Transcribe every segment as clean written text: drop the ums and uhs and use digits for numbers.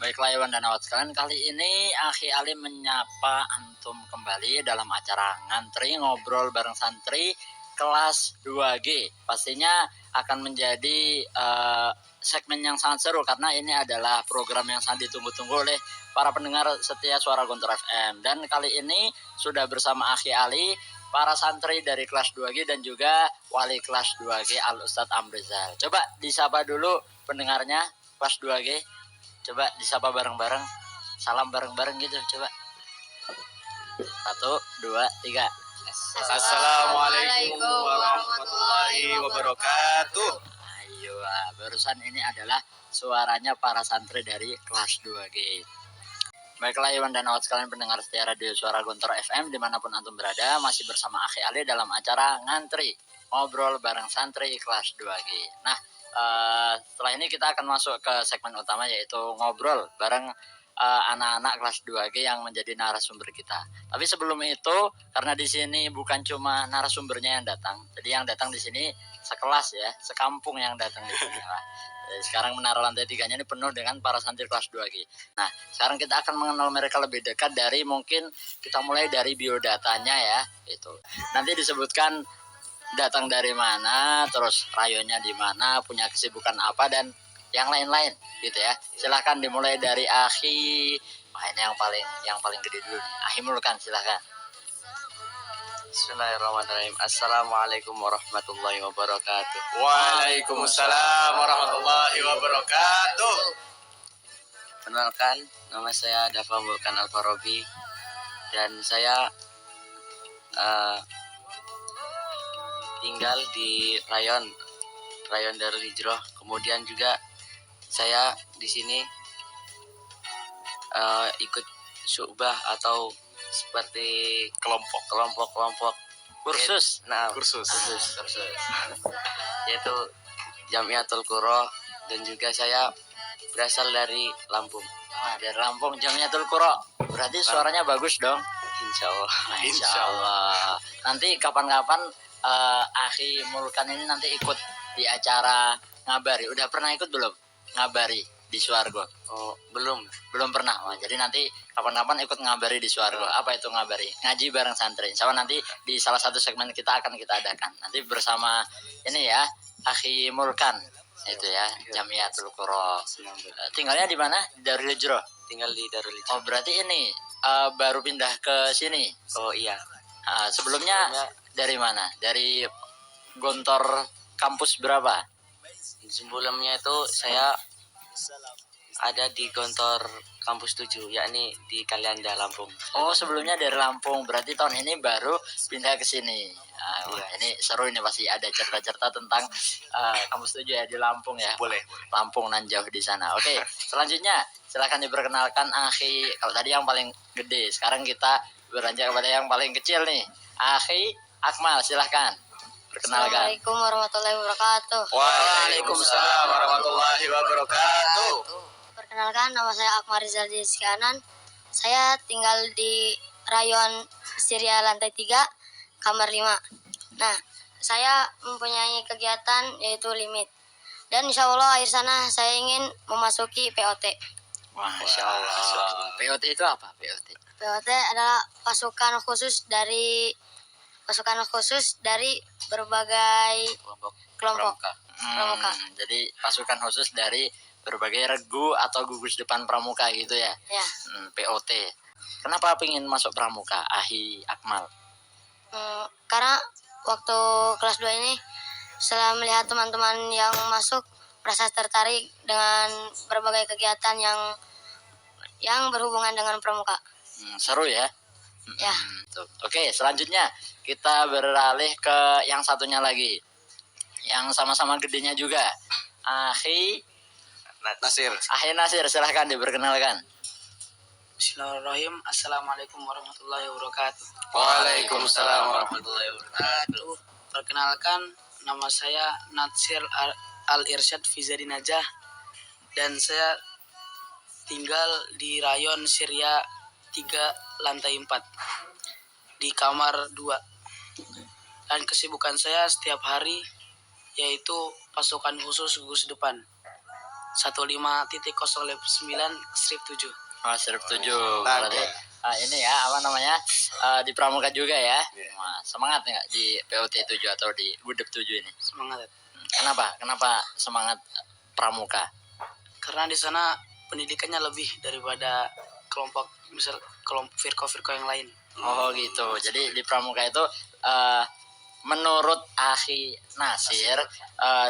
Baiklah Iwan dan awat sekalian, kali ini Akhi Ali menyapa antum kembali dalam acara ngantri ngobrol bareng santri kelas 2G. Pastinya akan menjadi segmen yang sangat seru karena ini adalah program yang sangat ditunggu-tunggu oleh para pendengar setia Suara Gontor FM. Dan kali ini sudah bersama Akhi Ali, para santri dari kelas 2G dan juga wali kelas 2G Al Ustadz Amrizal. Coba disapa dulu pendengarnya kelas 2G. Coba disapa bareng-bareng. Salam bareng-bareng gitu, coba. 1, 2, 3. Assalamualaikum warahmatullahi wabarakatuh. Ayo, barusan ini adalah suaranya para santri dari kelas 2G. Baiklah Iwan dan awat sekalian pendengar setia radio Suara Gontor FM dimanapun antum berada, masih bersama Akhi Ali dalam acara ngantri ngobrol bareng santri kelas 2G. Nah, setelah ini kita akan masuk ke segmen utama, yaitu ngobrol bareng anak-anak kelas 2G yang menjadi narasumber kita. Tapi sebelum itu, karena di sini bukan cuma narasumbernya yang datang, jadi yang datang di sini sekelas ya, sekampung yang datang di sini. Sekarang menara lantai 3-nya ini penuh dengan para santri kelas 2G. Nah, sekarang kita akan mengenal mereka lebih dekat dari, mungkin kita mulai dari biodatanya ya, itu. Nanti disebutkan datang dari mana, terus rayonnya di mana, punya kesibukan apa, dan yang lain-lain gitu ya. Silakan dimulai dari Akhi. Ini yang paling gede dulu nih. Akhi Mulkan, silakan. Bismillahirrahmanirrahim. Assalamualaikum warahmatullahi wabarakatuh. Waalaikumsalam warahmatullahi wabarakatuh. Perkenalkan, nama saya Dafa Mulkan Al-Farabi dan saya tinggal di rayon Darul Hijrah. Kemudian juga saya di sini ikut syubah atau seperti kelompok Kursus. Kursus. Yaitu Jamiatul Qura, dan juga saya berasal dari Lampung. Dari Lampung, Jamiatul Qura. Berarti suaranya bagus dong. Insya Allah. Nanti kapan-kapan Akhi Mulkan ini nanti ikut di acara ngabari. Udah pernah ikut belum? Ngabari di Suargo? Oh, belum Pernah. Jadi nanti kapan-kapan ikut ngabari di Suargo. Apa itu ngabari? Ngaji bareng santri. Insya Allah nanti di salah satu segmen kita akan kita adakan. Nanti bersama ini ya, Akhi Mulkan. Itu ya, Jamiatul Qura. Tinggalnya di mana? Di Darul Hijrah. tinggal di Darul Hijrah. Oh, berarti ini baru pindah ke sini. Oh iya. Sebelumnya dari mana? Dari Gontor kampus berapa? Sebelumnya itu saya ada di Gontor kampus 7, yakni di Kalianda, Lampung. Oh, sebelumnya dari Lampung. Berarti tahun ini baru pindah ke sini. Iya. Ini seru, ini pasti ada cerita-cerita tentang kampus 7 ya di Lampung ya. Boleh. Lampung nan jauh di sana. Oke, selanjutnya silakan diperkenalkan Akhi. Kalau tadi yang paling gede, sekarang kita beranjak kepada yang paling kecil nih. Akhi Akmal, silahkan perkenalkan. Assalamualaikum warahmatullahi wabarakatuh. Waalaikumsalam warahmatullahi wabarakatuh. Perkenalkan, nama saya Akmal Rizal Dizkanan. Saya tinggal di rayon Syria lantai 3, kamar 5. Nah, saya mempunyai kegiatan yaitu limit. Dan insya Allah akhir sana saya ingin memasuki POT. Masya Allah. POT itu apa? POT adalah pasukan khusus dari berbagai kelompok. Pramuka. Jadi pasukan khusus dari berbagai regu atau gugus depan pramuka gitu ya. Ya. POT. Kenapa ingin masuk pramuka, Akhi Akmal? Karena waktu kelas 2 ini setelah melihat teman-teman yang masuk, merasa tertarik dengan berbagai kegiatan yang berhubungan dengan pramuka. Seru ya. Ya. Oke, selanjutnya kita beralih ke yang satunya lagi, yang sama-sama gedenya juga, Akhi Nasir, silahkan diperkenalkan. Bismillahirrahmanirrahim. Assalamualaikum warahmatullahi wabarakatuh. Waalaikumsalam warahmatullahi wabarakatuh. Perkenalkan, nama saya Natsir Al-Irsyad Fizadi Najah dan saya tinggal di rayon Syria 3 lantai 4 di kamar 2. Dan kesibukan saya setiap hari yaitu pasukan khusus gugus depan. 15.0/9/7. Oh, strip 7. Nah, Berarti ini ya apa namanya? Di Pramuka juga ya. Iya. Wah, semangat nggak di POT 7 atau di Budep 7 ini? Semangat. Kenapa? Kenapa semangat Pramuka? Karena di sana pendidikannya lebih daripada kelompok firko yang lain. Oh gitu. Jadi di Pramuka itu menurut Akhi Nasir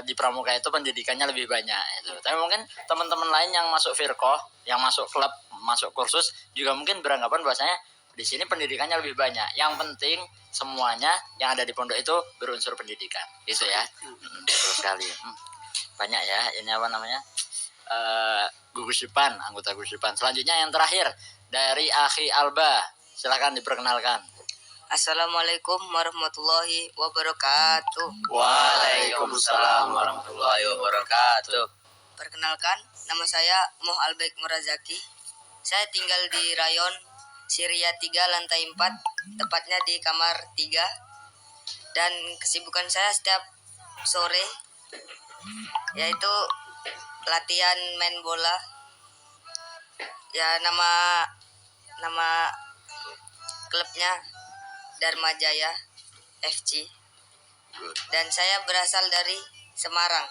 di Pramuka itu pendidikannya lebih banyak itu. Tapi mungkin teman-teman lain yang masuk firqoh, yang masuk klub, masuk kursus juga mungkin beranggapan bahwasanya di sini pendidikannya lebih banyak. Yang penting semuanya yang ada di pondok itu berunsur pendidikan. Gitu ya. Betul sekali. Banyak ya ini apa namanya? Gugus Depan, anggota Gugus Depan. Selanjutnya yang terakhir dari Akhi Alba. Silakan diperkenalkan. Assalamualaikum warahmatullahi wabarakatuh. Waalaikumsalam warahmatullahi wabarakatuh. Perkenalkan, nama saya Moh Albaik Murazaki. Saya tinggal di rayon Syria 3 lantai 4, tepatnya di kamar 3. Dan kesibukan saya setiap sore yaitu latihan main bola. Ya, nama klubnya Dharma Jaya FC. Dan saya berasal dari Semarang.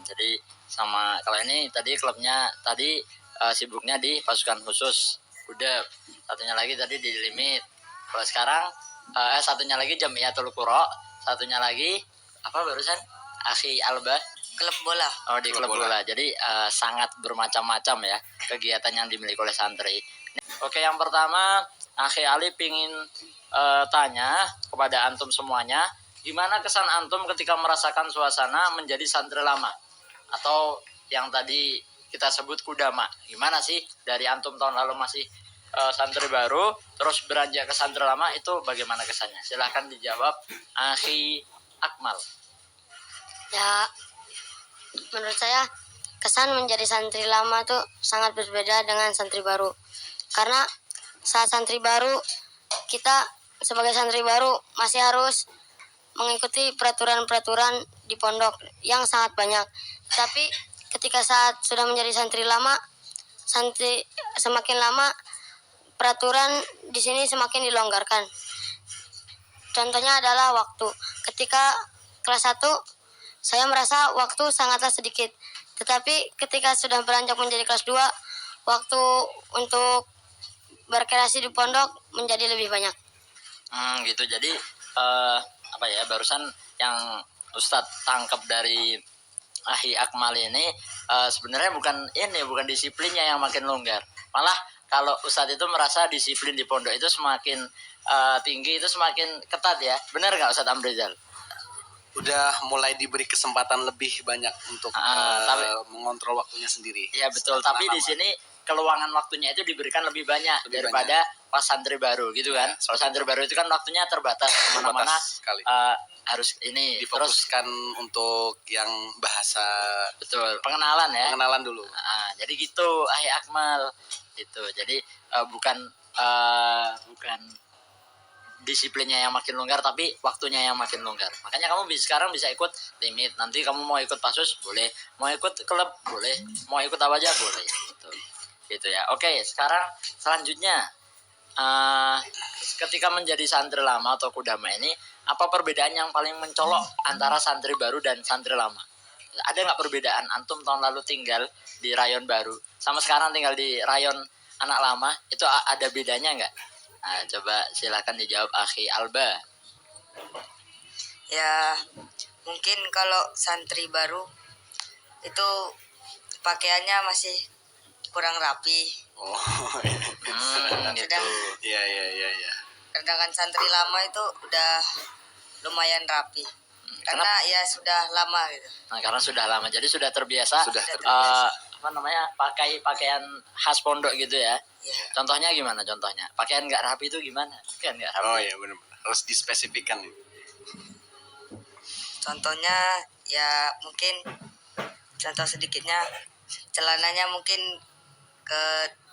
Jadi sama kalau ini tadi klubnya tadi sibuknya di pasukan khusus udah satunya lagi tadi di limit. Kalau sekarang satunya lagi Jamiatul Qura, satunya lagi apa barusan Akhi Alba Klub bola. oh di klub bola. Jadi sangat bermacam-macam ya kegiatan yang dimiliki oleh santri. Oke, yang pertama Akhi Ali pingin tanya kepada antum semuanya, gimana kesan antum ketika merasakan suasana menjadi santri lama atau yang tadi kita sebut kudama? Gimana sih dari antum tahun lalu masih santri baru terus beranjak ke santri lama itu bagaimana kesannya? Silahkan dijawab Akhi Akmal. Ya, menurut saya kesan menjadi santri lama tuh sangat berbeda dengan santri baru. Karena saat santri baru, kita sebagai santri baru masih harus mengikuti peraturan-peraturan di pondok yang sangat banyak. Tapi ketika saat sudah menjadi santri lama, semakin lama peraturan di sini semakin dilonggarkan. Contohnya adalah waktu. Ketika kelas 1, saya merasa waktu sangatlah sedikit. Tetapi ketika sudah beranjak menjadi kelas 2, waktu untuk berkreasi di pondok menjadi lebih banyak. Gitu. Jadi apa ya barusan yang Ustadz tangkap dari Akhi Akmal ini sebenarnya bukan disiplinnya yang makin longgar. Malah kalau Ustadz itu merasa disiplin di pondok itu semakin tinggi, itu semakin ketat ya. Benar nggak Ustadz Amrizal? Udah mulai diberi kesempatan lebih banyak untuk mengontrol waktunya sendiri. Iya betul. Tapi di sini keluangan waktunya itu diberikan lebih banyak daripada pas santri baru gitu kan. Kalau santri baru itu kan waktunya terbatas, kemana-mana harus ini difokuskan terus, untuk yang bahasa betul pengenalan ya. Pengenalan dulu. Jadi gitu Akhi Akmal itu. Jadi bukan disiplinnya yang makin longgar tapi waktunya yang makin longgar. Makanya kamu sekarang bisa ikut limit. Nanti kamu mau ikut pasus boleh, mau ikut klub boleh, mau ikut apa aja boleh gitu ya. Oke, sekarang selanjutnya ketika menjadi santri lama atau kudama ini apa perbedaan yang paling mencolok antara santri baru dan santri lama? Ada nggak perbedaan? Antum tahun lalu tinggal di rayon baru sama sekarang tinggal di rayon anak lama, itu ada bedanya nggak? Nah, coba silakan dijawab Akhi Alba. Ya, mungkin kalau santri baru itu pakaiannya masih kurang rapi. Oh, Gitu. Iya. Sedangkan santri lama itu udah lumayan rapi. Karena ya sudah lama gitu. Nah, karena sudah lama, jadi sudah terbiasa. Pakai pakaian khas pondok gitu ya. Ya. Contohnya gimana? Contohnya pakaian nggak rapi itu gimana? Pakaian nggak rapi. Oh iya benar. Harus dispesifikkan. Contohnya ya mungkin contoh sedikitnya celananya mungkin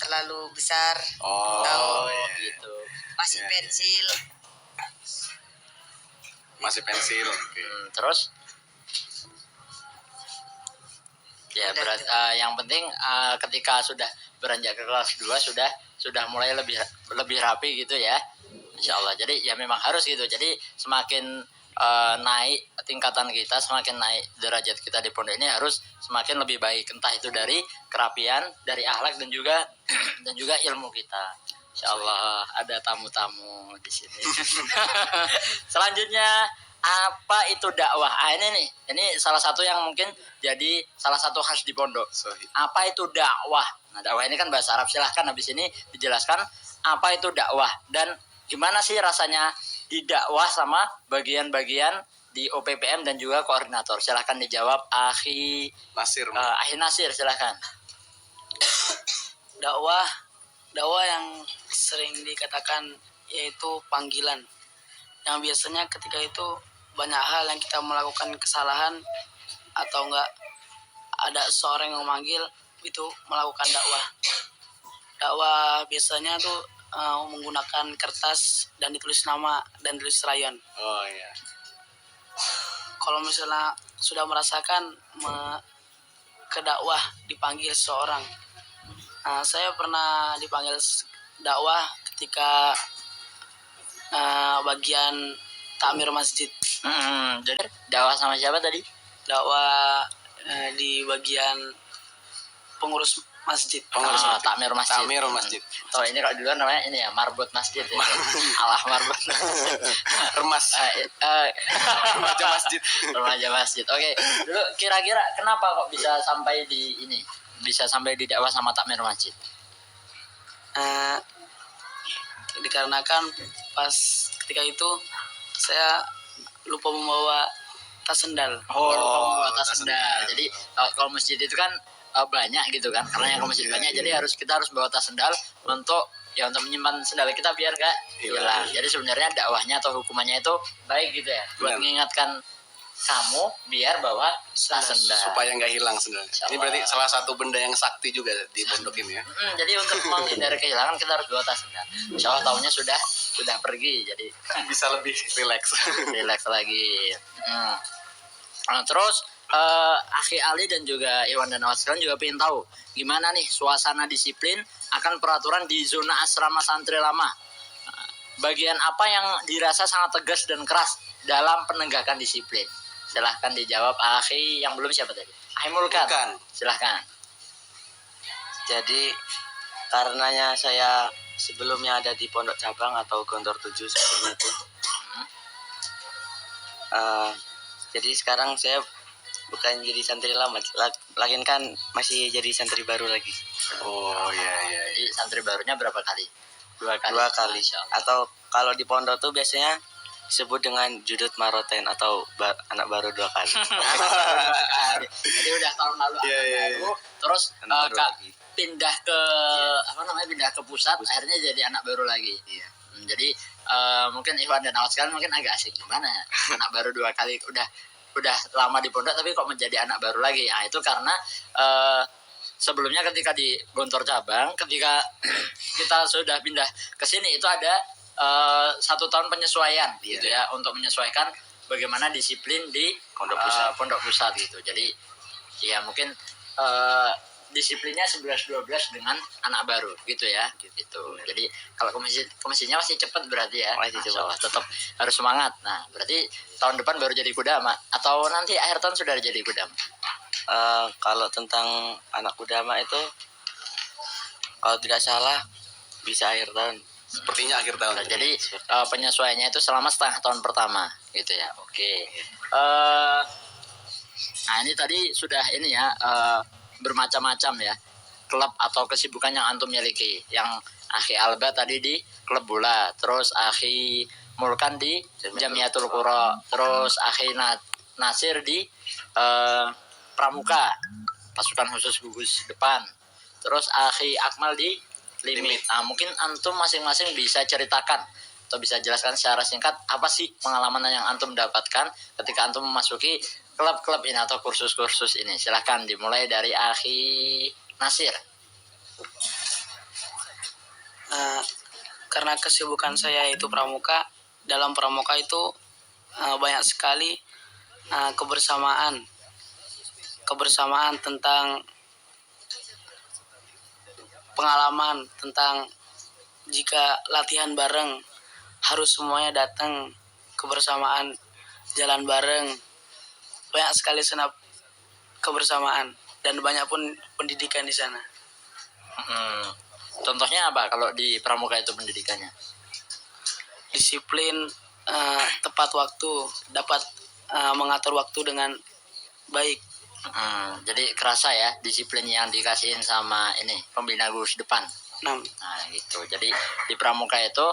terlalu besar. Oh iya. Gitu. Masih pensil. Masih pensil. Okay. Terus Ya, Udah berarti itu. yang penting ketika sudah beranjak ke kelas 2 sudah mulai lebih rapi gitu ya. Insya Allah. Jadi ya memang harus gitu. Jadi semakin naik tingkatan kita, semakin naik derajat kita di pondok ini harus semakin lebih baik. Entah itu dari kerapian, dari akhlak dan juga dan juga ilmu kita. Insya Allah ada tamu-tamu di sini. Selanjutnya apa itu dakwah? Ini salah satu yang mungkin jadi salah satu khas di pondok. Apa itu dakwah? Nah, dakwah ini kan bahasa Arab. Silahkan habis ini dijelaskan apa itu dakwah dan gimana sih rasanya didakwah sama bagian-bagian di OPPM dan juga koordinator. Silahkan dijawab Akhi Nasir, silahkan. Dakwah yang sering dikatakan yaitu panggilan. Yang biasanya ketika itu banyak hal yang kita melakukan kesalahan atau enggak ada seorang yang memanggil itu melakukan dakwah. Dakwah biasanya tuh menggunakan kertas dan ditulis nama dan tulis rayon. Oh iya. Kalau misalnya sudah merasakan ke dakwah dipanggil seseorang, saya pernah dipanggil dakwah ketika bagian takmir masjid. Jadi dakwah sama siapa tadi? Dakwah di bagian pengurus masjid. Takmir masjid. Oh, ini kalau duluan namanya ini ya marbot masjid ya. Allah marbot. Remas. Remaja masjid. Remaja masjid. Oke. Dulu kira-kira kenapa kok bisa sampai di ini? Bisa sampai di dakwah sama takmir masjid? Dikarenakan pas ketika itu saya lupa membawa tas sendal. Lupa tas sendal. Jadi kalau masjid itu kan banyak gitu kan. Karena yang ke masjid banyak, jadi kita harus bawa tas sendal untuk menyimpan sendal kita biar gak hilang. Jadi sebenarnya dakwahnya atau hukumannya itu baik gitu ya. Buat mengingatkan kamu biar bawa tas sendal supaya nggak hilang sendal. Ini berarti salah satu benda yang sakti juga di pondok ini ya. Jadi untuk menghindari kehilangan kita harus bawa tas sendal. Insya Allah tahunnya sudah pergi, jadi bisa lebih relax lagi. Terus Akhi Ali dan juga Iwan dan Awas sekalian juga pengen tahu gimana nih suasana disiplin akan peraturan di zona asrama santri lama. Bagian apa yang dirasa sangat tegas dan keras dalam penegakan disiplin? Silahkan dijawab Akhi yang belum siapa tadi? Akhi Mulkan. Silahkan. Jadi karenanya saya sebelumnya ada di pondok cabang atau Gontor 7 sebelumnya itu. Jadi sekarang saya bukan jadi santri lama, lagi kan masih jadi santri baru lagi. Oh iya. Jadi santri barunya berapa kali? Dua kali. Atau kalau di pondok tuh biasanya disebut dengan judut maroten atau anak baru 2 kali. Jadi udah tahun lalu baru, terus pindah ke pindah ke pusat, akhirnya jadi anak baru lagi. Jadi mungkin Iwan dan Awas kan mungkin agak asik gimana ya, anak baru 2 kali udah lama di pondok tapi kok menjadi anak baru lagi. Nah, itu karena sebelumnya ketika di Gontor cabang, ketika kita sudah pindah ke sini itu ada 1 tahun penyesuaian gitu ya, untuk menyesuaikan bagaimana disiplin di pondok pusat gitu. Jadi ya mungkin disiplinnya 11-12 dengan anak baru gitu ya gitu. Jadi kalau komisinya masih cepat berarti ya, tetap harus semangat. Nah berarti tahun depan baru jadi kudama atau nanti akhir tahun sudah jadi kudama? Kalau tentang anak kudama itu kalau tidak salah bisa akhir tahun. Sepertinya akhir tahun. Nah, jadi penyesuaiannya itu selama setengah tahun pertama gitu ya. Oke. Nah ini tadi sudah ini ya, bermacam-macam ya klub atau kesibukan yang antum miliki. Yang Akhi Alba tadi di klub bola, terus Akhi Mulkan di Jamiatul Qura, terus Akhi Nasir di Pramuka, pasukan khusus gugus depan, terus Akhi Akmal di Limit. Nah, mungkin antum masing-masing bisa ceritakan atau bisa jelaskan secara singkat apa sih pengalaman yang antum dapatkan ketika antum memasuki klub-klub ini atau kursus-kursus ini. Silahkan dimulai dari Akhi Nasir. Karena kesibukan saya itu pramuka, dalam pramuka itu banyak sekali kebersamaan kebersamaan, tentang pengalaman, tentang jika latihan bareng harus semuanya datang kebersamaan, jalan bareng. Banyak sekali senap kebersamaan dan banyak pun pendidikan di sana. Contohnya apa kalau di pramuka itu pendidikannya? Disiplin, tepat waktu, dapat mengatur waktu dengan baik. Jadi kerasa ya disiplin yang dikasihin sama ini pembina Gus depan. Nah, Gitu. Jadi di pramuka itu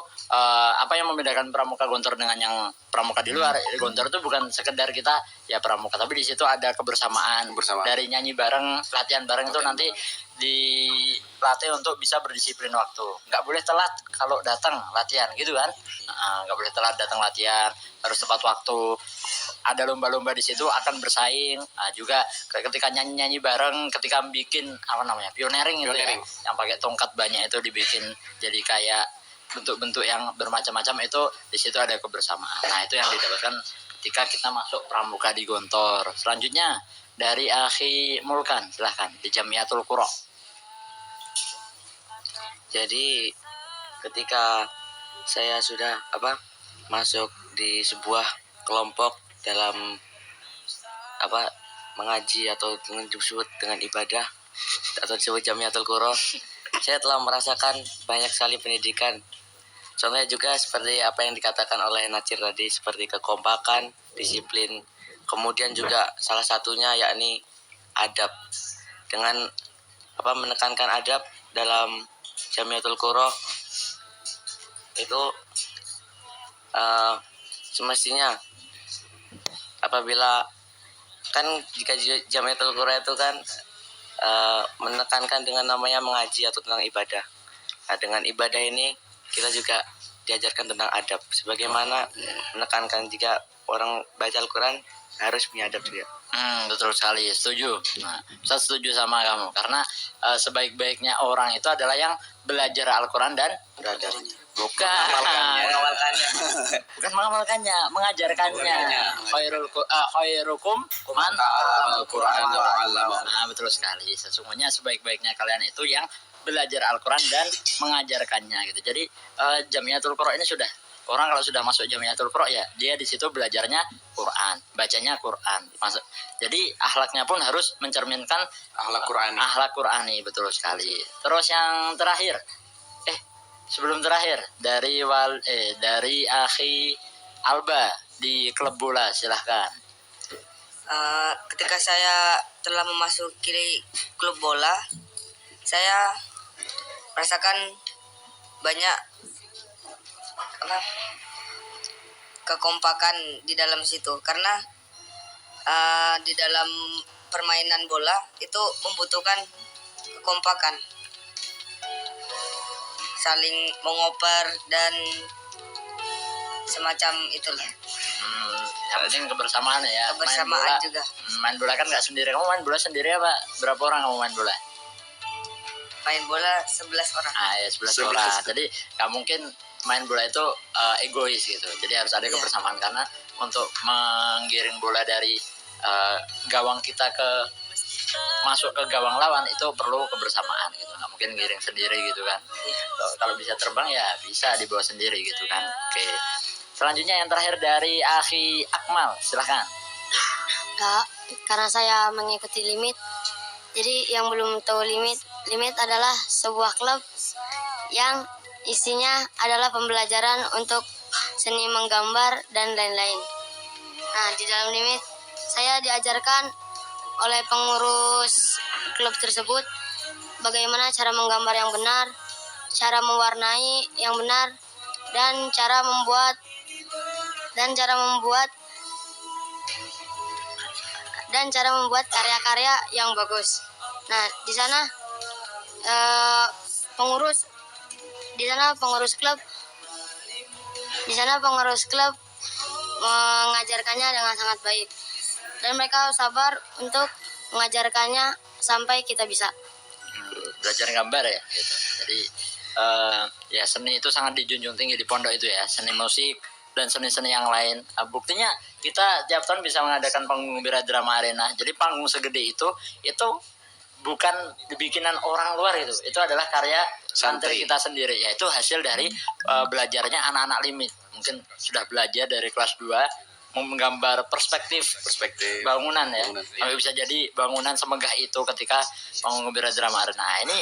apa yang membedakan pramuka Gontor dengan yang pramuka di luar? Gontor itu bukan sekedar kita ya pramuka, tapi di situ ada kebersamaan. Dari nyanyi bareng, latihan bareng itu nanti dilatih untuk bisa berdisiplin waktu. Nggak boleh telat kalau datang latihan, gitu kan? Nggak boleh telat datang latihan, harus tepat waktu. Ada lomba-lomba di situ akan bersaing. Juga ketika nyanyi-nyanyi bareng, ketika bikin apa namanya pioneering itu ya, yang pakai tongkat banyak itu dibikin jadi kayak bentuk-bentuk yang bermacam-macam, itu di situ ada kebersamaan. Nah itu yang didapatkan ketika kita masuk pramuka di Gontor. Selanjutnya dari Akhi Mulkan, silahkan di Jamiatul Qura. Jadi ketika saya sudah masuk di sebuah kelompok dalam mengaji atau disebut dengan ibadah atau disebut Jamiatul Qura, saya telah merasakan banyak sekali pendidikan. Contohnya juga seperti apa yang dikatakan oleh Nacir tadi, seperti kekompakan, disiplin, kemudian juga salah satunya yakni adab. Dengan menekankan adab dalam Jamiatul Qura itu semestinya apabila kan jika Jamiatul Qura itu kan menekankan dengan namanya mengaji atau tentang ibadah. Nah, dengan ibadah ini kita juga diajarkan tentang adab, sebagaimana menekankan jika orang baca Al-Quran harus punya adab juga. Betul sekali, setuju. Nah, saya setuju sama kamu karena sebaik-baiknya orang itu adalah yang belajar Al-Quran dan Beradab. bukan mengamalkannya, mengajarkannya. Khairukum man Al-Quran wa 'allama. Nah, betul sekali. Sesungguhnya sebaik-baiknya kalian itu yang belajar Al-Quran dan mengajarkannya gitu. Jadi Jamiatul Qura ini sudah, orang kalau sudah masuk Jamiatul Qura ya dia di situ belajarnya Quran, bacanya Quran. Jadi akhlaknya pun harus mencerminkan akhlak Qurani, betul sekali. Terus yang terakhir, sebelum terakhir dari Akhi Alba di klub bola, silahkan. Ketika saya telah memasuki klub bola, saya merasakan banyak kekompakan di dalam situ, karena di dalam permainan bola itu membutuhkan kekompakan, saling mengoper dan semacam itulah. Yang penting kebersamaan ya. Kebersamaan juga. Main bola kan nggak sendiri. Kamu main bola sendiri apa? Berapa orang kamu main bola? Main bola 11 orang. 11 orang. Jadi nggak mungkin main bola itu egois gitu. Jadi harus ada kebersamaan karena untuk menggiring bola dari gawang kita masuk ke gawang lawan itu perlu kebersamaan gitu. Nggak mungkin giring sendiri gitu kan. Kalau bisa terbang ya bisa dibawa sendiri gitu kan. Oke. Selanjutnya yang terakhir dari Akhi Akmal, silahkan. Karena saya mengikuti limit, jadi yang belum tahu limit adalah sebuah klub yang isinya adalah pembelajaran untuk seni menggambar dan lain-lain. Nah, di dalam limit saya diajarkan oleh pengurus klub tersebut bagaimana cara menggambar yang benar, cara mewarnai yang benar, dan cara membuat karya-karya yang bagus. Nah, di sana pengurus klub mengajarkannya dengan sangat baik, dan mereka sabar untuk mengajarkannya sampai kita bisa. Belajar gambar ya gitu. Jadi ya seni itu sangat dijunjung tinggi di pondok itu ya, seni musik dan seni-seni yang lain. Buktinya kita tiap tahun bisa mengadakan panggung Bira Drama Arena. Jadi panggung segede itu bukan bikinan orang luar itu adalah karya santri kita sendiri, yaitu hasil dari belajarnya anak-anak limit. Mungkin sudah belajar dari kelas 2 menggambar perspektif bangunan ya. Kalau bisa jadi bangunan semegah itu ketika panggung Bira Drama Arena. Nah, ini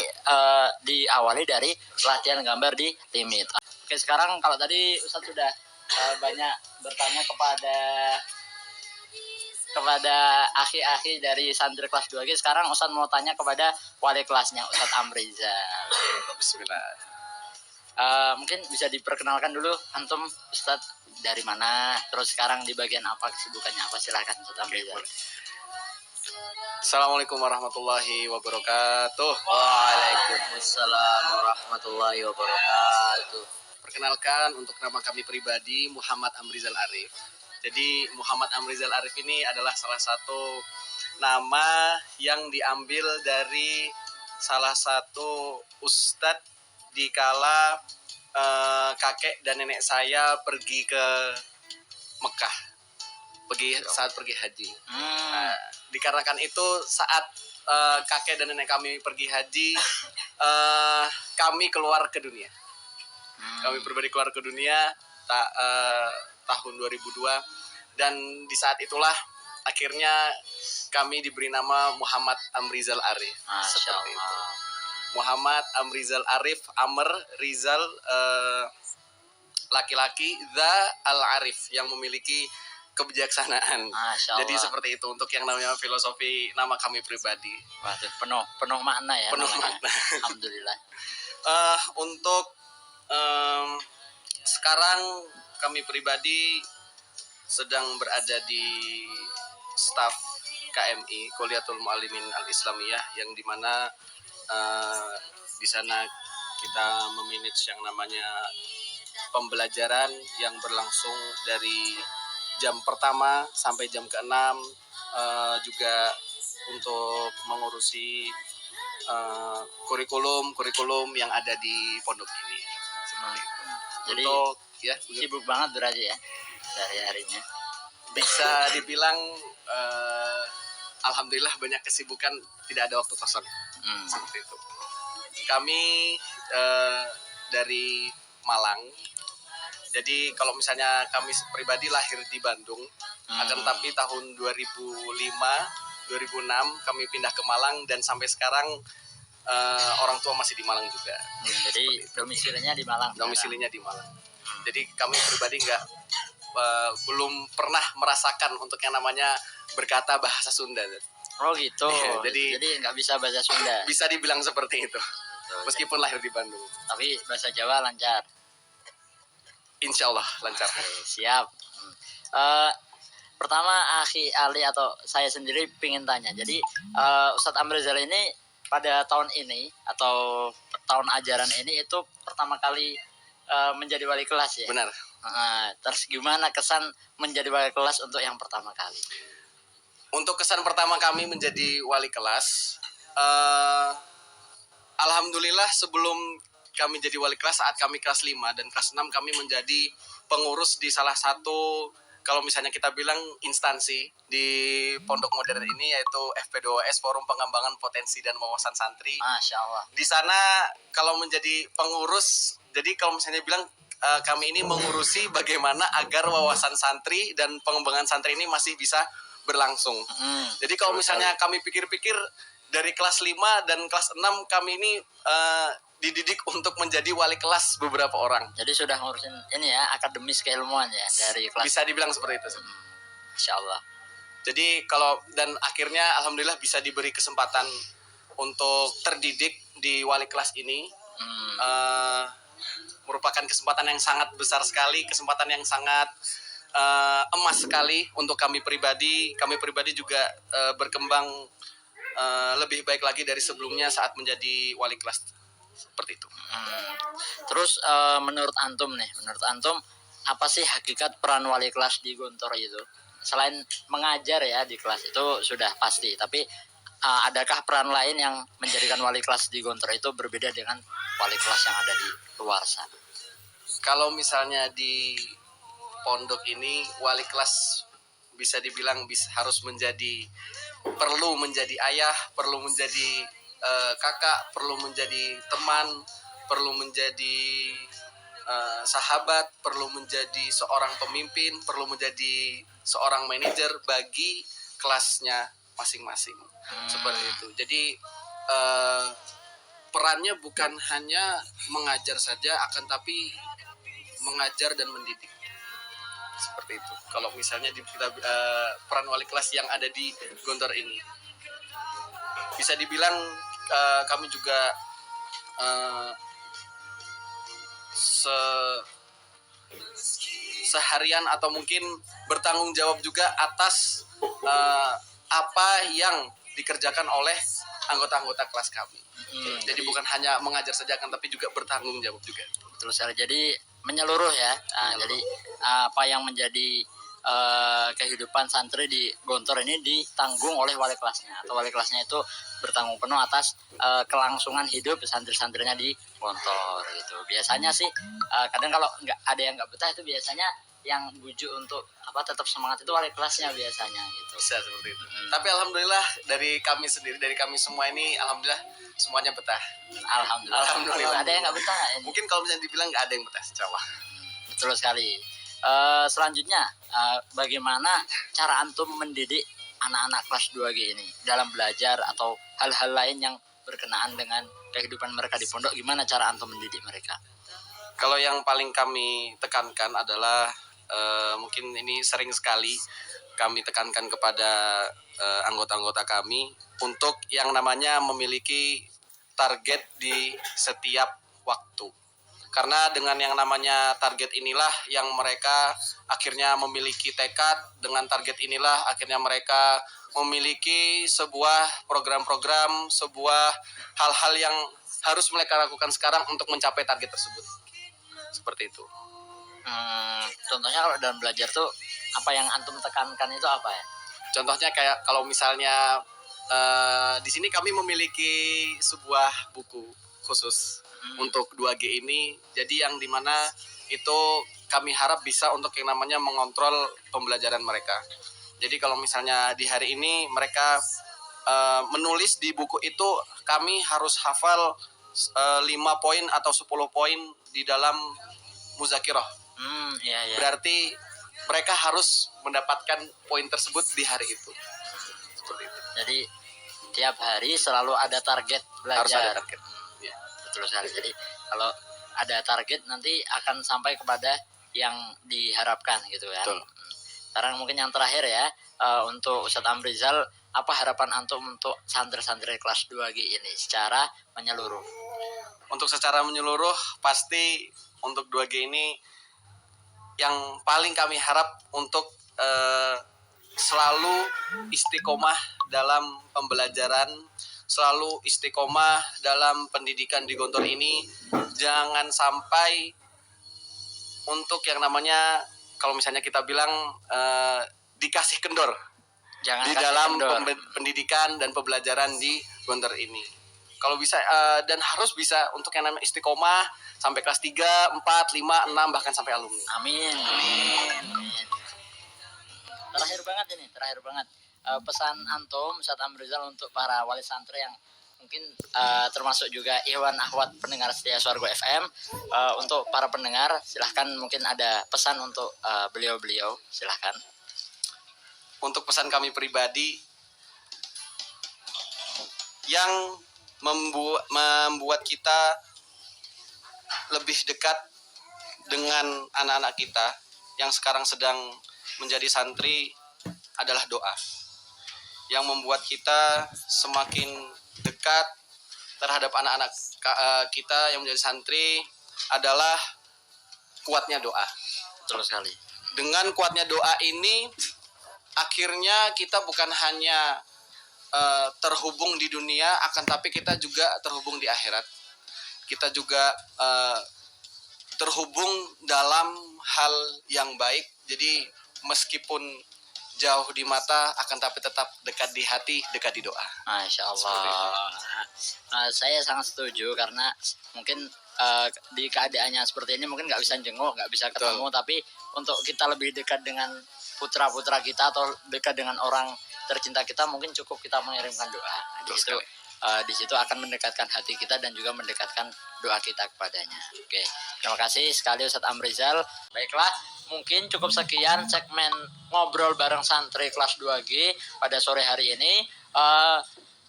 diawali dari latihan gambar di limit. Oke, sekarang kalau tadi Ustadz sudah banyak bertanya kepada akhi-akhi dari santri kelas 2G. Sekarang Ustadz mau tanya kepada wali kelasnya, Ustadz Amrizal. Bismillah. Mungkin bisa diperkenalkan dulu antum Ustadz dari mana, terus sekarang di bagian apa, kesibukannya apa, silakan Ustadz Amrizal. Assalamualaikum warahmatullahi wabarakatuh. Waalaikumsalam warahmatullahi wabarakatuh. Perkenalkan, untuk nama kami pribadi Muhammad Amrizal Arif. Jadi Muhammad Amrizal Arif ini adalah salah satu nama yang diambil dari salah satu ustadz di kala kakek dan nenek saya pergi ke Mekah, saat pergi haji. Nah, dikarenakan itu saat kakek dan nenek kami pergi haji, kami keluar ke dunia. Kami pribadi keluar ke dunia tahun 2002, dan di saat itulah akhirnya kami diberi nama Muhammad Amrizal Arif. Seperti itu. Muhammad Amrizal Arif, Amr Rizal, laki-laki, Za Al-Arif, yang memiliki kebijaksanaan. Jadi seperti itu untuk yang namanya filosofi nama kami pribadi. Waduh, penuh makna ya. Penuh makna. Alhamdulillah. Untuk sekarang kami pribadi sedang berada di staf KMI, Kuliatul Muallimin Al-Islamiyah, yang dimana di sana kita memanage yang namanya pembelajaran yang berlangsung dari jam pertama sampai jam ke-6, juga untuk mengurusi kurikulum yang ada di pondok ini. Seperti itu. Jadi untuk sibuk banget berarti ya sehari-harinya. Bisa dibilang alhamdulillah banyak kesibukan, tidak ada waktu kosong. Seperti itu. Kami dari Malang. Jadi kalau misalnya kami pribadi lahir di Bandung, akan tapi tahun 2005, 2006 kami pindah ke Malang, dan sampai sekarang orang tua masih di Malang juga. Jadi domisilinya di Malang. Domisilinya di Malang. Jadi kami pribadi belum pernah merasakan untuk yang namanya berkata bahasa Sunda. Oh gitu. Jadi nggak bisa bahasa Sunda. Bisa dibilang seperti itu. Meskipun lahir di Bandung. Tapi bahasa Jawa lancar. Insya Allah lancar. Siap. Pertama Akhi Ali atau saya sendiri ingin tanya. Jadi Ustadz Amrizal ini pada tahun ini atau tahun ajaran ini itu pertama kali menjadi wali kelas ya? Benar. Terus gimana kesan menjadi wali kelas untuk yang pertama kali? Untuk kesan pertama kami menjadi wali kelas, alhamdulillah sebelum kami jadi wali kelas, saat kami kelas 5 dan kelas 6 kami menjadi pengurus di salah satu, kalau misalnya kita bilang instansi di Pondok Modern ini, yaitu FP2S, Forum Pengembangan Potensi dan Wawasan Santri. Masya Allah. Di sana kalau menjadi pengurus, jadi kalau misalnya bilang kami ini mengurusi bagaimana agar wawasan santri dan pengembangan santri ini masih bisa berlangsung. Jadi kalau misalnya kami pikir-pikir dari kelas 5 dan kelas 6 kami ini dididik untuk menjadi wali kelas beberapa orang. Jadi sudah ngurusin ini ya, akademis keilmuan ya dari kelas. Bisa dibilang seperti itu. Insya Allah. Jadi dan akhirnya alhamdulillah bisa diberi kesempatan untuk terdidik di wali kelas ini. Merupakan kesempatan yang sangat besar sekali, kesempatan yang sangat emas sekali untuk kami pribadi. Kami pribadi juga berkembang lebih baik lagi dari sebelumnya saat menjadi wali kelas. Seperti itu. Terus menurut antum apa sih hakikat peran wali kelas di Gontor itu? Selain mengajar ya di kelas itu sudah pasti, tapi adakah peran lain yang menjadikan wali kelas di Gontor itu berbeda dengan wali kelas yang ada di luar sana? Kalau misalnya di pondok ini, wali kelas bisa dibilang harus perlu menjadi ayah, perlu menjadi kakak, perlu menjadi teman, perlu menjadi sahabat, perlu menjadi seorang pemimpin, perlu menjadi seorang manajer bagi kelasnya masing-masing. Seperti itu. Jadi perannya bukan hanya mengajar saja, akan tapi mengajar dan mendidik. Seperti itu. Kalau misalnya kita peran wali kelas yang ada di Gontor ini, bisa dibilang kami juga seharian atau mungkin bertanggung jawab juga atas apa yang dikerjakan oleh anggota-anggota kelas kami. Jadi bukan hanya mengajar saja, kan tapi juga bertanggung jawab juga. Betul sekali. Jadi menyeluruh ya. Jadi apa yang menjadi kehidupan santri di Gontor ini ditanggung oleh wali kelasnya, atau wali kelasnya itu bertanggung penuh atas kelangsungan hidup santri-santrinya di Gontor gitu. Biasanya sih kadang kalau nggak ada yang nggak betah, itu biasanya yang bujuk untuk tetap semangat itu wali kelasnya biasanya gitu. Bisa seperti itu. Tapi alhamdulillah dari kami sendiri, dari kami semua ini, alhamdulillah semuanya betah. Alhamdulillah. Ada yang nggak betah ini? Mungkin kalau misalnya dibilang nggak ada yang betah, insyaallah. Betul sekali. Selanjutnya, bagaimana cara antum mendidik anak-anak kelas 2G ini dalam belajar atau hal-hal lain yang berkenaan dengan kehidupan mereka di pondok? Gimana cara antum mendidik mereka? Kalau yang paling kami tekankan adalah mungkin ini sering sekali kami tekankan kepada anggota-anggota kami untuk yang namanya memiliki target di setiap waktu. Karena dengan yang namanya target inilah yang mereka akhirnya memiliki tekad, dengan target inilah akhirnya mereka memiliki sebuah program-program, sebuah hal-hal yang harus mereka lakukan sekarang untuk mencapai target tersebut. Seperti itu. Contohnya kalau dalam belajar tuh apa yang antum tekankan itu apa ya? Contohnya kayak kalau misalnya di sini kami memiliki sebuah buku khusus untuk 2G ini, jadi yang dimana itu kami harap bisa untuk yang namanya mengontrol pembelajaran mereka. Jadi kalau misalnya di hari ini mereka menulis di buku itu, kami harus hafal 5 poin atau 10 poin di dalam muzakirah. Iya. Berarti mereka harus mendapatkan poin tersebut di hari itu. Seperti itu. Jadi tiap hari selalu ada target belajar. Harus ada target. Ya. Betul sekali. Jadi kalau ada target nanti akan sampai kepada yang diharapkan gitu kan. Betul. Sekarang mungkin yang terakhir ya, untuk Ustadz Amrizal, apa harapan antum untuk santri-santri kelas 2G ini secara menyeluruh? Untuk secara menyeluruh, pasti untuk 2G ini yang paling kami harap untuk selalu istiqomah dalam pembelajaran, selalu istiqomah dalam pendidikan di Gontor ini. Jangan sampai untuk yang namanya, kalau misalnya kita bilang dikasih kendor. Jangan di dalam pendidikan dan pembelajaran di Gontor ini. Kalau bisa dan harus bisa untuk yang namanya istiqomah sampai kelas 3, 4, 5, 6 bahkan sampai alumni. Amin. Terakhir banget. Pesan antum Ustadz Amrizal untuk para wali santri yang mungkin termasuk juga Ikhwan Akhwat pendengar setia Suargo FM. Untuk para pendengar, silahkan mungkin ada pesan untuk beliau-beliau, silahkan. Untuk pesan kami pribadi yang membuat kita lebih dekat dengan anak-anak kita yang sekarang sedang menjadi santri adalah doa. Yang membuat kita semakin dekat terhadap anak-anak kita yang menjadi santri adalah kuatnya doa. Betul sekali. Dengan kuatnya doa ini, akhirnya kita bukan hanya terhubung di dunia, akan tapi kita juga terhubung di akhirat. Kita juga terhubung dalam hal yang baik. Jadi meskipun jauh di mata, akan tapi tetap dekat di hati, dekat di doa. Masya Allah. Saya sangat setuju karena mungkin di keadaannya seperti ini mungkin nggak bisa jenguk, nggak bisa ketemu. Betul. Tapi untuk kita lebih dekat dengan putra-putra kita atau dekat dengan orang tercinta kita, mungkin cukup kita mengirimkan doa. Di situ akan mendekatkan hati kita dan juga mendekatkan doa kita kepadanya. Oke, terima kasih sekali Ustadz Amrizal. Baiklah, mungkin cukup sekian segmen ngobrol bareng santri kelas 2G pada sore hari ini.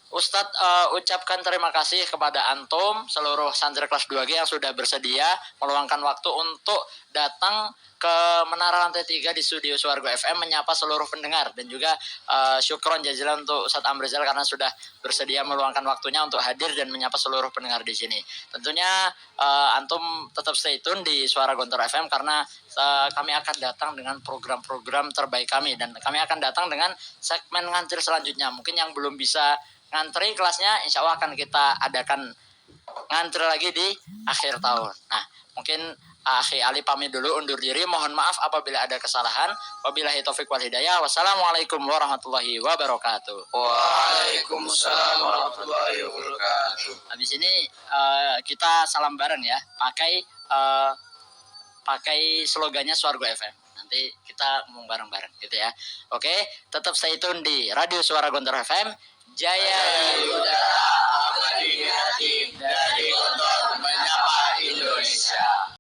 Ustadz ucapkan terima kasih kepada antum seluruh santri kelas 2G yang sudah bersedia meluangkan waktu untuk datang ke Menara Lantai 3 di studio Suargo FM menyapa seluruh pendengar, dan juga syukron jazilan untuk Ustadz Amrizal karena sudah bersedia meluangkan waktunya untuk hadir dan menyapa seluruh pendengar di sini. Tentunya antum tetap stay tune di Suara Gontor FM karena kami akan datang dengan program-program terbaik kami, dan kami akan datang dengan segmen ngantri selanjutnya. Mungkin yang belum bisa ngantri kelasnya, insya Allah akan kita adakan ngantri lagi di akhir tahun. Nah, mungkin Akhi Ali pamit dulu, undur diri. Mohon maaf apabila ada kesalahan. Wabillahi taufiq wal hidayah. Wassalamualaikum warahmatullahi wabarakatuh. Waalaikumsalam warahmatullahi wabarakatuh. Habis ini kita salam bareng ya. Pakai slogannya Suargo FM. Nanti kita ngomong bareng-bareng gitu ya. Oke, tetap stay tune di Radio Suara Gontor FM. Jaya Yuda.